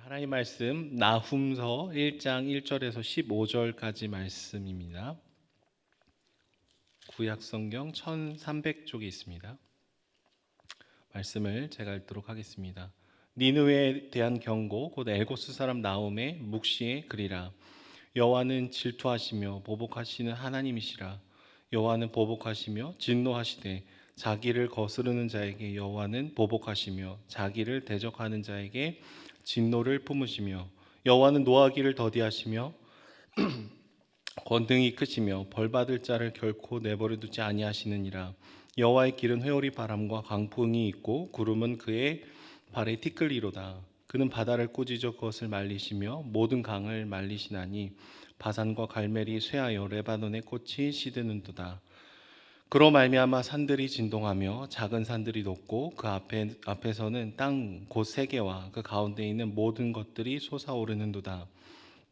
하나님 말씀 나훔서 1장 1절에서 15절까지 말씀입니다. 구약 성경 1300쪽에 있습니다. 말씀을 제가 읽도록 하겠습니다. 니느웨에 대한 경고 곧 엘고스 사람 나훔의 묵시의 글이라. 여호와는 질투하시며 보복하시는 하나님이시라. 여호와는 보복하시며 진노하시되 자기를 거스르는 자에게 여호와는 보복하시며 자기를 대적하는 자에게 진노를 품으시며 여호와는 노하기를 더디하시며 권능이 크시며 벌받을 자를 결코 내버려 두지 아니하시느니라. 여호와의 길은 회오리 바람과 강풍이 있고 구름은 그의 발에 티끌리로다. 그는 바다를 꾸짖어 그것을 말리시며 모든 강을 말리시나니 바산과 갈멜이 쇠하여 레바논의 꽃이 시드는도다. 그로 말미암아 산들이 진동하며 작은 산들이 높고 그 앞에서는 땅 곧 세계와 그 가운데 있는 모든 것들이 솟아오르는도다.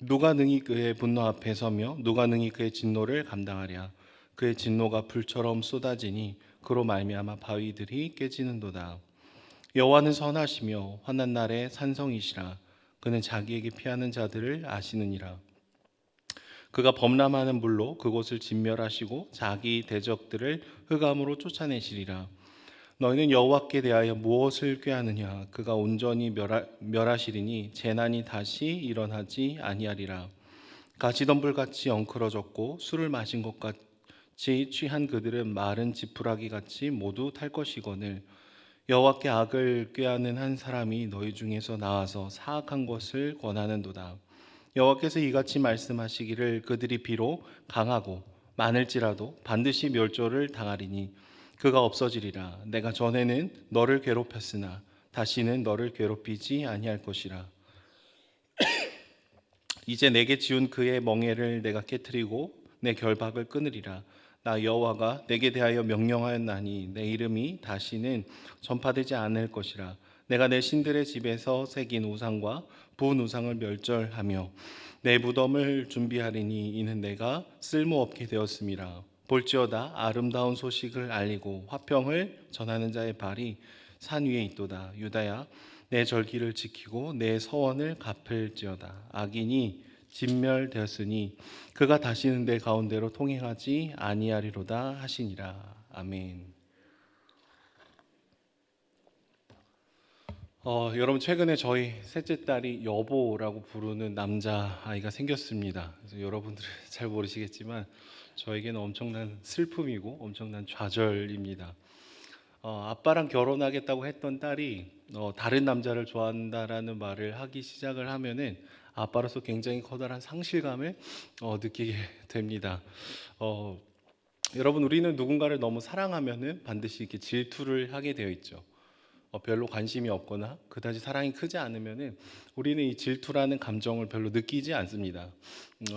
누가 능히 그의 분노 앞에 서며 누가 능히 그의 진노를 감당하랴. 그의 진노가 불처럼 쏟아지니 그로 말미암아 바위들이 깨지는도다. 여호와는 선하시며 환난 날에 산성이시라. 그는 자기에게 피하는 자들을 아시느니라. 그가 범람하는 물로 그곳을 진멸하시고 자기 대적들을 흑암으로 쫓아내시리라. 너희는 여호와께 대하여 무엇을 꾀하느냐. 그가 온전히 멸하시리니 재난이 다시 일어나지 아니하리라. 가시덤불같이 엉클어졌고 술을 마신 것 같이 취한 그들은 마른 지푸라기 같이 모두 탈 것이거늘 여호와께 악을 꾀하는 한 사람이 너희 중에서 나와서 사악한 것을 권하는도다. 여호와께서 이같이 말씀하시기를 그들이 비록 강하고 많을지라도 반드시 멸절을 당하리니 그가 없어지리라. 내가 전에는 너를 괴롭혔으나 다시는 너를 괴롭히지 아니할 것이라. 이제 내게 지운 그의 멍에를 내가 깨뜨리고 내 결박을 끊으리라. 나 여호와가 내게 대하여 명령하였나니 내 이름이 다시는 전파되지 않을 것이라. 내가 내 신들의 집에서 새긴 우상과 부은 우상을 멸절하며 내 무덤을 준비하리니 이는 내가 쓸모없게 되었음이라. 볼지어다 아름다운 소식을 알리고 화평을 전하는 자의 발이 산 위에 있도다. 유다야 내 절기를 지키고 내 서원을 갚을지어다. 악인이 진멸되었으니 그가 다시는 내 가운데로 통행하지 아니하리로다 하시니라. 아멘. 여러분 최근에 저희 셋째 딸이 여보라고 부르는 남자 아이가 생겼습니다. 그래서 여러분들은 잘 모르시겠지만 저에게는 엄청난 슬픔이고 엄청난 좌절입니다. 아빠랑 결혼하겠다고 했던 딸이 다른 남자를 좋아한다라는 말을 하기 시작을 하면은 아빠로서 굉장히 커다란 상실감을 느끼게 됩니다. 여러분 우리는 누군가를 너무 사랑하면은 반드시 이렇게 질투를 하게 되어 있죠. 별로 관심이 없거나 그다지 사랑이 크지 않으면은 우리는 이 질투라는 감정을 별로 느끼지 않습니다.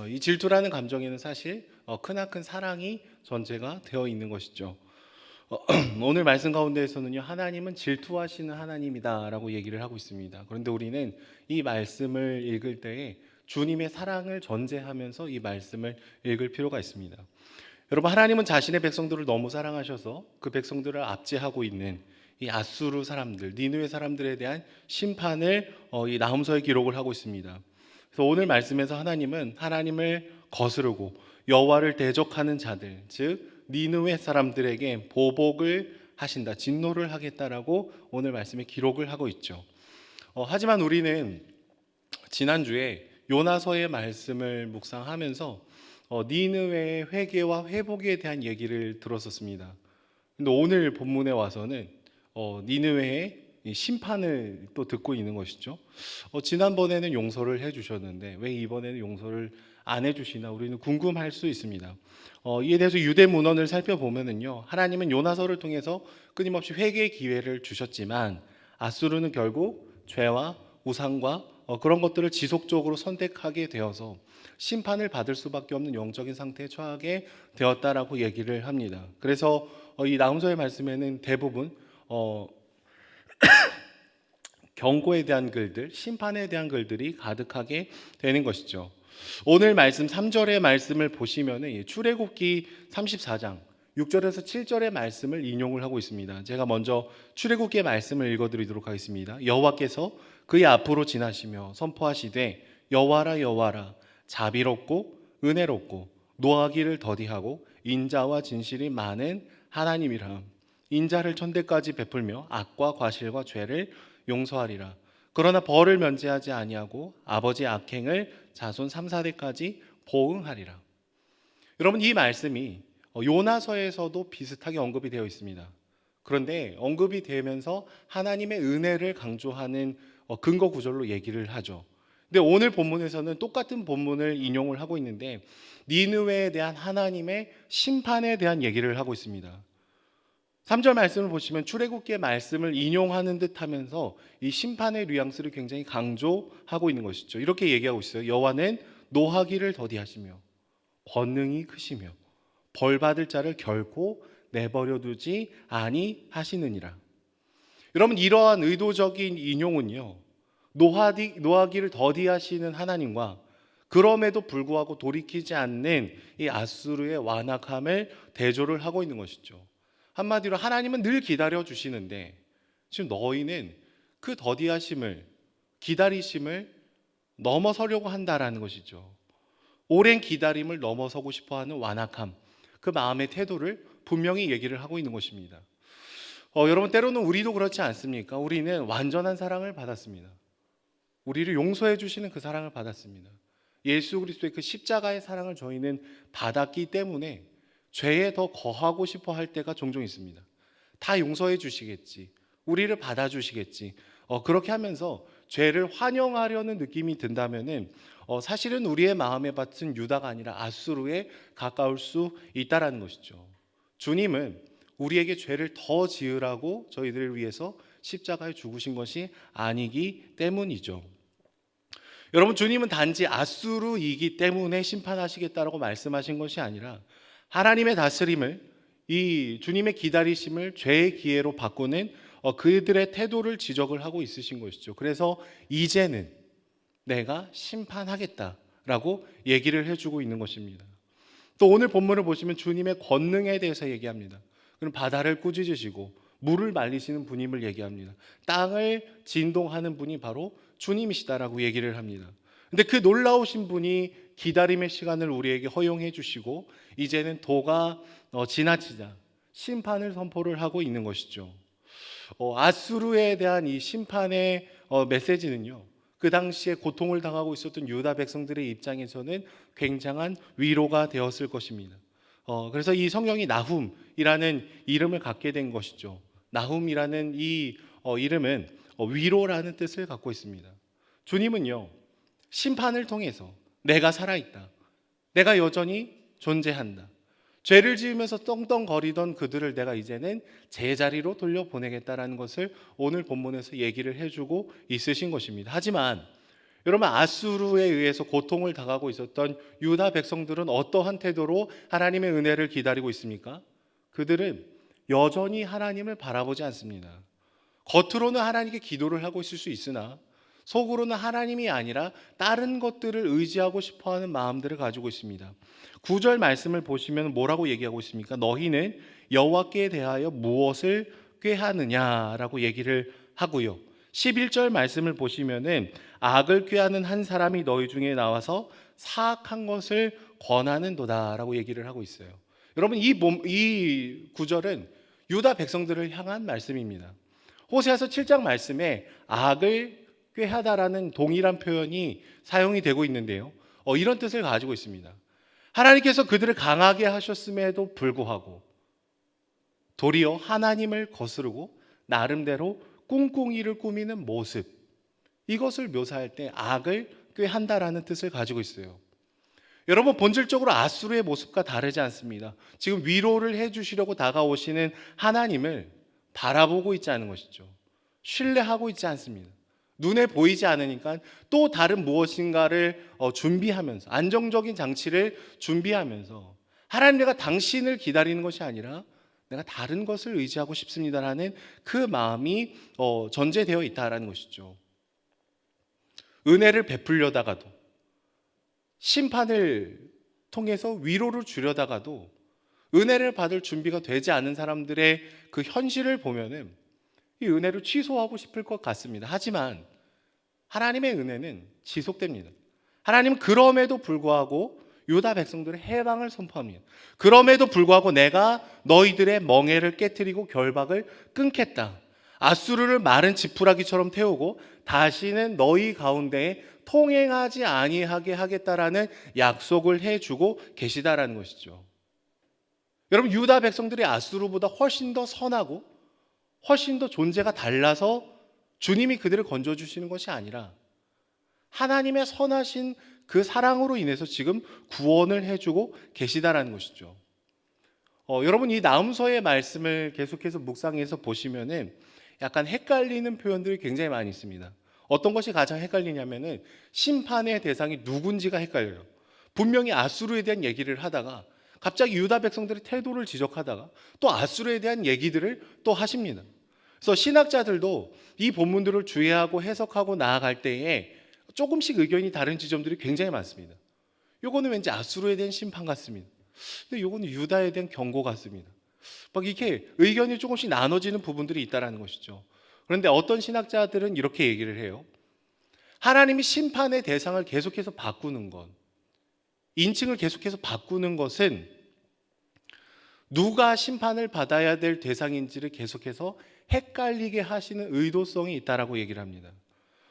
이 질투라는 감정에는 사실 크나큰 사랑이 전제가 되어 있는 것이죠. 오늘 말씀 가운데에서는요, 하나님은 질투하시는 하나님이다라고 얘기를 하고 있습니다. 그런데 우리는 이 말씀을 읽을 때에 주님의 사랑을 전제하면서 이 말씀을 읽을 필요가 있습니다. 여러분, 하나님은 자신의 백성들을 너무 사랑하셔서 그 백성들을 압제하고 있는 이 아수르 사람들, 니느웨 사람들에 대한 심판을 이 나훔서에 기록을 하고 있습니다. 그래서 오늘 말씀에서 하나님은 하나님을 거스르고 여호와를 대적하는 자들, 즉 니느웨 사람들에게 보복을 하신다, 진노를 하겠다라고 오늘 말씀에 기록을 하고 있죠. 하지만 우리는 지난주에 요나서의 말씀을 묵상하면서 니느웨의 회개와 회복에 대한 얘기를 들었었습니다. 근데 오늘 본문에 와서는 니느웨의 심판을 또 듣고 있는 것이죠. 지난번에는 용서를 해주셨는데 왜 이번에는 용서를 안 해주시나 우리는 궁금할 수 있습니다. 이에 대해서 유대 문헌을 살펴보면은요, 하나님은 요나서를 통해서 끊임없이 회개의 기회를 주셨지만 아수르는 결국 죄와 우상과 그런 것들을 지속적으로 선택하게 되어서 심판을 받을 수밖에 없는 영적인 상태에 처하게 되었다라고 얘기를 합니다. 그래서 이 나훔서의 말씀에는 대부분 경고에 대한 글들, 심판에 대한 글들이 가득하게 되는 것이죠. 오늘 말씀 3절의 말씀을 보시면 출애굽기 34장 6절에서 7절의 말씀을 인용을 하고 있습니다. 제가 먼저 출애굽기의 말씀을 읽어드리도록 하겠습니다. 여호와께서 그의 앞으로 지나시며 선포하시되 여호와라 여호와라 자비롭고 은혜롭고 노하기를 더디하고 인자와 진실이 많은 하나님이라. 인자를 천대까지 베풀며 악과 과실과 죄를 용서하리라. 그러나 벌을 면제하지 아니하고 아버지의 악행을 자손 3, 4대까지 보응하리라. 여러분, 이 말씀이 요나서에서도 비슷하게 언급이 되어 있습니다. 그런데 언급이 되면서 하나님의 은혜를 강조하는 근거 구절로 얘기를 하죠. 근데 오늘 본문에서는 똑같은 본문을 인용을 하고 있는데 니느웨에 대한 하나님의 심판에 대한 얘기를 하고 있습니다. 3절 말씀을 보시면 출애굽기의 말씀을 인용하는 듯 하면서 이 심판의 뉘앙스를 굉장히 강조하고 있는 것이죠. 이렇게 얘기하고 있어요. 여호와는 노하기를 더디하시며 권능이 크시며 벌 받을 자를 결코 내버려 두지 아니하시느니라. 여러분, 이러한 의도적인 인용은요, 노하기를 더디하시는 하나님과 그럼에도 불구하고 돌이키지 않는 이 아수르의 완악함을 대조를 하고 있는 것이죠. 한마디로 하나님은 늘 기다려 주시는데 지금 너희는 그 더디하심을, 기다리심을 넘어서려고 한다라는 것이죠. 오랜 기다림을 넘어서고 싶어하는 완악함, 그 마음의 태도를 분명히 얘기를 하고 있는 것입니다. 여러분, 때로는 우리도 그렇지 않습니까? 우리는 완전한 사랑을 받았습니다. 우리를 용서해 주시는 그 사랑을 받았습니다. 예수 그리스도의 그 십자가의 사랑을 저희는 받았기 때문에 죄에 더 거하고 싶어 할 때가 종종 있습니다. 다 용서해 주시겠지, 우리를 받아주시겠지, 그렇게 하면서 죄를 환영하려는 느낌이 든다면은 사실은 우리의 마음의 밭은 유다가 아니라 아수르에 가까울 수 있다라는 것이죠. 주님은 우리에게 죄를 더 지으라고 저희들을 위해서 십자가에 죽으신 것이 아니기 때문이죠. 여러분, 주님은 단지 아수르이기 때문에 심판하시겠다라고 말씀하신 것이 아니라 하나님의 다스림을, 이 주님의 기다리심을 죄의 기회로 바꾸는 그들의 태도를 지적을 하고 있으신 것이죠. 그래서 이제는 내가 심판하겠다라고 얘기를 해주고 있는 것입니다. 또 오늘 본문을 보시면 주님의 권능에 대해서 얘기합니다. 그럼 바다를 꾸짖으시고 물을 말리시는 분임을 얘기합니다. 땅을 진동하는 분이 바로 주님이시다라고 얘기를 합니다. 근데 그 놀라우신 분이 기다림의 시간을 우리에게 허용해 주시고 이제는 도가 지나치자 심판을 선포를 하고 있는 것이죠. 아수르에 대한 이 심판의 메시지는요, 그 당시에 고통을 당하고 있었던 유다 백성들의 입장에서는 굉장한 위로가 되었을 것입니다. 그래서 이 성경이 나훔이라는 이름을 갖게 된 것이죠. 나훔이라는 이 이름은 위로라는 뜻을 갖고 있습니다. 주님은요, 심판을 통해서 내가 살아있다, 내가 여전히 존재한다, 죄를 지으면서 떵떵거리던 그들을 내가 이제는 제자리로 돌려보내겠다라는 것을 오늘 본문에서 얘기를 해주고 있으신 것입니다. 하지만 여러분, 아수르에 의해서 고통을 당하고 있었던 유다 백성들은 어떠한 태도로 하나님의 은혜를 기다리고 있습니까? 그들은 여전히 하나님을 바라보지 않습니다. 겉으로는 하나님께 기도를 하고 있을 수 있으나 속으로는 하나님이 아니라 다른 것들을 의지하고 싶어하는 마음들을 가지고 있습니다. 9절 말씀을 보시면 뭐라고 얘기하고 있습니까? 너희는 여호와께 대하여 무엇을 꾀하느냐라고 얘기를 하고요. 11절 말씀을 보시면은 악을 꾀하는 한 사람이 너희 중에 나와서 사악한 것을 권하는도다라고 얘기를 하고 있어요. 여러분, 이 구절은 유다 백성들을 향한 말씀입니다. 호세아서 7장 말씀에 악을 꾀하다라는 동일한 표현이 사용이 되고 있는데요, 이런 뜻을 가지고 있습니다. 하나님께서 그들을 강하게 하셨음에도 불구하고 도리어 하나님을 거스르고 나름대로 꿍꿍이를 꾸미는 모습, 이것을 묘사할 때 악을 꾀한다라는 뜻을 가지고 있어요. 여러분, 본질적으로 아수르의 모습과 다르지 않습니다. 지금 위로를 해주시려고 다가오시는 하나님을 바라보고 있지 않은 것이죠. 신뢰하고 있지 않습니다. 눈에 보이지 않으니까 또 다른 무엇인가를 준비하면서, 안정적인 장치를 준비하면서 하나님, 내가 당신을 기다리는 것이 아니라 내가 다른 것을 의지하고 싶습니다라는 그 마음이 전제되어 있다라는 것이죠. 은혜를 베풀려다가도, 심판을 통해서 위로를 주려다가도 은혜를 받을 준비가 되지 않은 사람들의 그 현실을 보면은 이 은혜를 취소하고 싶을 것 같습니다. 하지만 하나님의 은혜는 지속됩니다. 하나님은 그럼에도 불구하고 유다 백성들의 해방을 선포합니다. 그럼에도 불구하고 내가 너희들의 멍에를 깨뜨리고 결박을 끊겠다. 아수르를 마른 지푸라기처럼 태우고 다시는 너희 가운데에 통행하지 아니하게 하겠다라는 약속을 해주고 계시다라는 것이죠. 여러분, 유다 백성들이 아수르보다 훨씬 더 선하고 훨씬 더 존재가 달라서 주님이 그들을 건져주시는 것이 아니라 하나님의 선하신 그 사랑으로 인해서 지금 구원을 해주고 계시다라는 것이죠. 여러분, 이 나훔서의 말씀을 계속해서 묵상해서 보시면은 약간 헷갈리는 표현들이 굉장히 많이 있습니다. 어떤 것이 가장 헷갈리냐면은 심판의 대상이 누군지가 헷갈려요. 분명히 아수르에 대한 얘기를 하다가 갑자기 유다 백성들의 태도를 지적하다가 또 아수르에 대한 얘기들을 또 하십니다. 그래서 신학자들도 이 본문들을 주의하고 해석하고 나아갈 때에 조금씩 의견이 다른 지점들이 굉장히 많습니다. 요거는 왠지 아수르에 대한 심판 같습니다. 근데 요거는 유다에 대한 경고 같습니다. 막 이렇게 의견이 조금씩 나눠지는 부분들이 있다라는 것이죠. 그런데 어떤 신학자들은 이렇게 얘기를 해요. 하나님이 심판의 대상을 계속해서 바꾸는 것, 인칭을 계속해서 바꾸는 것은 누가 심판을 받아야 될 대상인지를 계속해서 헷갈리게 하시는 의도성이 있다라고 얘기를 합니다.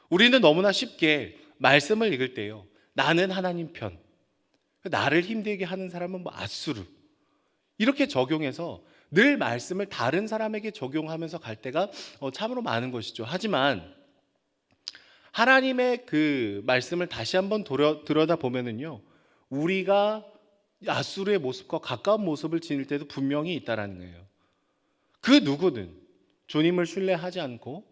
우리는 너무나 쉽게 말씀을 읽을 때요, 나는 하나님 편, 나를 힘들게 하는 사람은 뭐 아수르, 이렇게 적용해서 늘 말씀을 다른 사람에게 적용하면서 갈 때가 참으로 많은 것이죠. 하지만 하나님의 그 말씀을 다시 한번 들여다 보면은요, 우리가 아수르의 모습과 가까운 모습을 지닐 때도 분명히 있다라는 거예요. 그 누구든 주님을 신뢰하지 않고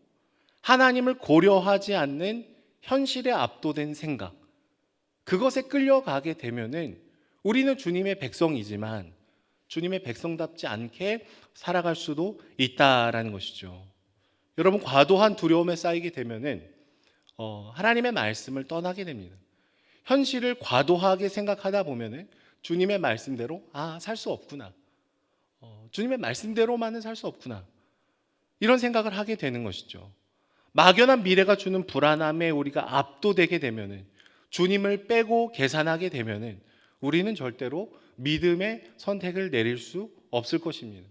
하나님을 고려하지 않는 현실에 압도된 생각, 그것에 끌려가게 되면은 우리는 주님의 백성이지만 주님의 백성답지 않게 살아갈 수도 있다라는 것이죠. 여러분, 과도한 두려움에 쌓이게 되면은 하나님의 말씀을 떠나게 됩니다. 현실을 과도하게 생각하다 보면은 주님의 말씀대로 살 수 없구나. 주님의 말씀대로만은 살 수 없구나. 이런 생각을 하게 되는 것이죠. 막연한 미래가 주는 불안함에 우리가 압도되게 되면은 주님을 빼고 계산하게 되면은 우리는 절대로 믿음의 선택을 내릴 수 없을 것입니다.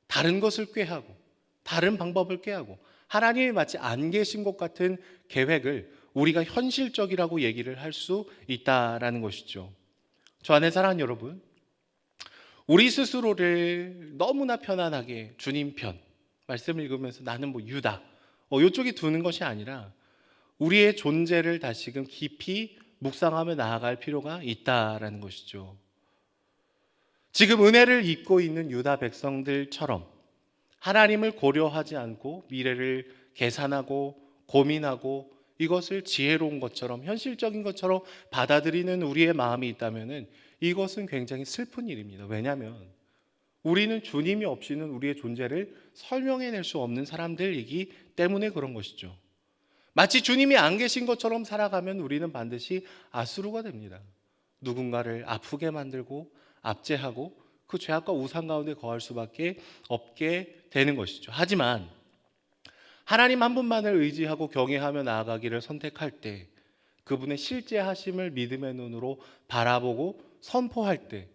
다른 것을 꾀하고 다른 방법을 꾀하고 하나님이 마치 안 계신 것 같은 계획을 우리가 현실적이라고 얘기를 할 수 있다라는 것이죠. 저 안에 사랑하는 여러분, 우리 스스로를 너무나 편안하게 주님 편, 말씀을 읽으면서 나는 뭐 유다, 이쪽에 두는 것이 아니라 우리의 존재를 다시금 깊이 묵상하며 나아갈 필요가 있다라는 것이죠. 지금 은혜를 입고 있는 유다 백성들처럼 하나님을 고려하지 않고 미래를 계산하고 고민하고 이것을 지혜로운 것처럼 현실적인 것처럼 받아들이는 우리의 마음이 있다면 이것은 굉장히 슬픈 일입니다. 왜냐하면 우리는 주님이 없이는 우리의 존재를 설명해낼 수 없는 사람들이기 때문에 그런 것이죠. 마치 주님이 안 계신 것처럼 살아가면 우리는 반드시 아수르가 됩니다. 누군가를 아프게 만들고 압제하고 그 죄악과 우상 가운데 거할 수밖에 없게 되는 것이죠. 하지만 하나님 한 분만을 의지하고 경외하며 나아가기를 선택할 때, 그분의 실제 하심을 믿음의 눈으로 바라보고 선포할 때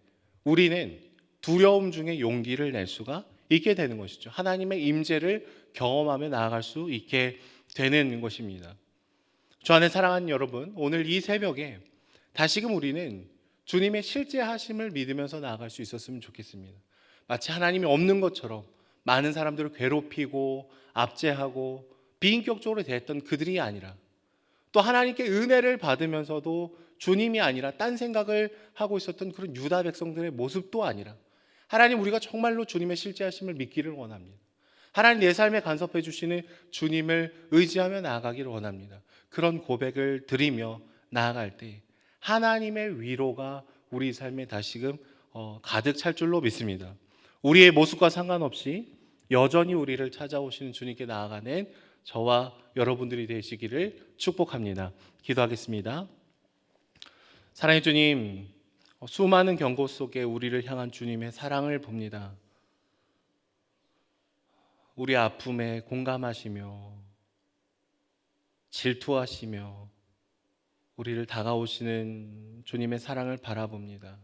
우리는 두려움 중에 용기를 낼 수가 있게 되는 것이죠. 하나님의 임재를 경험하며 나아갈 수 있게 되는 것입니다. 저 안에 사랑하는 여러분, 오늘 이 새벽에 다시금 우리는 주님의 실제 하심을 믿으면서 나아갈 수 있었으면 좋겠습니다. 마치 하나님이 없는 것처럼 많은 사람들을 괴롭히고 압제하고 비인격적으로 대했던 그들이 아니라, 또 하나님께 은혜를 받으면서도 주님이 아니라 딴 생각을 하고 있었던 그런 유다 백성들의 모습도 아니라, 하나님, 우리가 정말로 주님의 실제 하심을 믿기를 원합니다. 하나님, 내 삶에 간섭해 주시는 주님을 의지하며 나아가기를 원합니다. 그런 고백을 드리며 나아갈 때 하나님의 위로가 우리 삶에 다시금 가득 찰 줄로 믿습니다. 우리의 모습과 상관없이 여전히 우리를 찾아오시는 주님께 나아가는 저와 여러분들이 되시기를 축복합니다. 기도하겠습니다. 사랑의 주님, 수많은 경고 속에 우리를 향한 주님의 사랑을 봅니다. 우리 아픔에 공감하시며 질투하시며 우리를 다가오시는 주님의 사랑을 바라봅니다.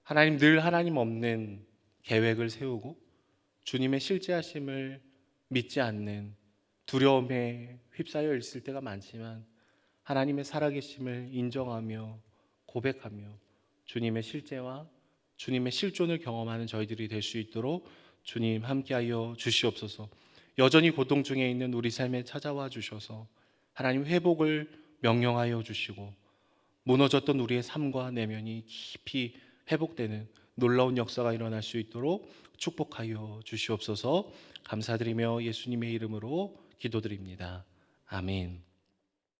하나님, 늘 하나님 없는 계획을 세우고 주님의 실제하심을 믿지 않는 두려움에 휩싸여 있을 때가 많지만, 하나님의 살아계심을 인정하며 고백하며 주님의 실제와 주님의 실존을 경험하는 저희들이 될 수 있도록 주님 함께하여 주시옵소서. 여전히 고통 중에 있는 우리 삶에 찾아와 주셔서 하나님 회복을 명령하여 주시고, 무너졌던 우리의 삶과 내면이 깊이 회복되는 놀라운 역사가 일어날 수 있도록 축복하여 주시옵소서. 감사드리며 예수님의 이름으로 기도드립니다. 아멘.